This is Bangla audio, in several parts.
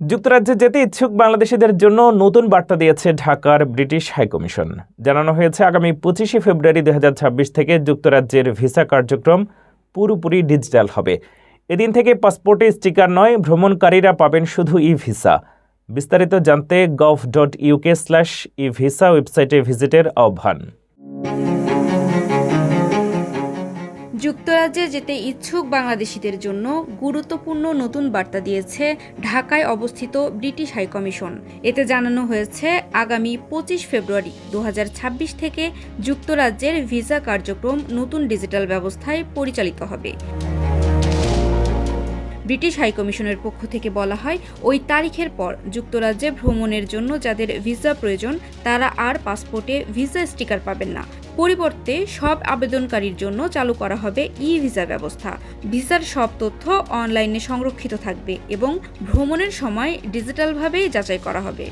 যুক্তরাজ্যে যেতে ইচ্ছুক বাংলাদেশিদের জন্য নতুন বার্তা দিয়েছে ঢাকার ব্রিটিশ হাইকমিশন। জানানো হয়েছে আগামী 25 ফেব্রুয়ারি 2026 থেকে যুক্তরাজ্যের ভিসা কার্যক্রম পুরোপুরি ডিজিটাল হবে। এদিন থেকে পাসপোর্টে স্টিকার নয়, ভ্রমণকারীরা পাবেন শুধু ই ভিসা। বিস্তারিত জানতে gov.uk/e-visa ওয়েবসাইটে ভিজিটের আহ্বান। যুক্তরাজ্যে যেতে ইচ্ছুক বাংলাদেশিদের জন্য গুরুত্বপূর্ণ নতুন বার্তা দিয়েছে ঢাকায় অবস্থিত ব্রিটিশ হাইকমিশন। এতে জানানো হয়েছে আগামী 25 ফেব্রুয়ারি 2026 থেকে যুক্তরাজ্যের ভিসা কার্যক্রম নতুন ডিজিটাল ব্যবস্থায় পরিচালিত হবে। ব্রিটিশ হাইকমিশনের পক্ষ থেকে বলা হয়, ওই তারিখের পর যুক্তরাজ্যে ভ্রমণের জন্য যাদের ভিসা প্রয়োজন তারা আর পাসপোর্টে ভিসা স্টিকার পাবেন না। পরিবর্তে সব আবেদনকারীর জন্য চালু করা হবে ই ভিসা ব্যবস্থা। ভিসার সব তথ্য অনলাইনে সংরক্ষিত থাকবে এবং ভ্রমণের সময় ডিজিটালভাবেই যাচাই করা হবে।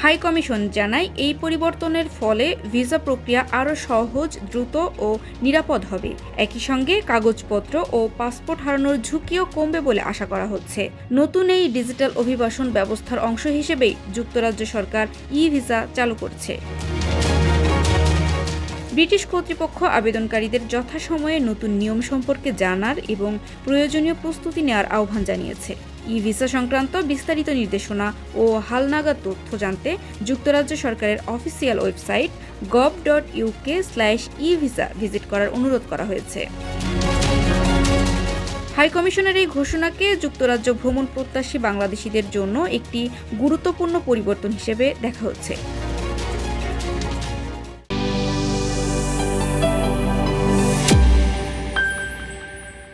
হাইকমিশন জানায়, এই পরিবর্তনের ফলে ভিসা প্রক্রিয়া আরও সহজ, দ্রুত ও নিরাপদ হবে। একই সঙ্গে কাগজপত্র ও পাসপোর্ট হারানোর ঝুঁকিও কমবে বলে আশা করা হচ্ছে। নতুন এই ডিজিটাল অভিবাসন ব্যবস্থার অংশ হিসেবেই যুক্তরাজ্য সরকার ই ভিসা চালু করছে। ব্রিটিশ কর্তৃপক্ষ আবেদনকারীদের যথাসময়ে নতুন নিয়ম সম্পর্কে জানার এবং প্রয়োজনীয় প্রস্তুতি নেওয়ার আহ্বান জানিয়েছে। ই ভিসা সংক্রান্ত বিস্তারিত নির্দেশনা ও হালনাগাদ তথ্য জানতে যুক্তরাজ্য সরকারের অফিসিয়াল ওয়েবসাইট gov.uk/e-visa ভিজিট করার অনুরোধ করা হয়েছে। হাইকমিশনের এই ঘোষণাকে যুক্তরাজ্য ভ্রমণ প্রত্যাশী বাংলাদেশিদের জন্য একটি গুরুত্বপূর্ণ পরিবর্তন হিসেবে দেখা হচ্ছে।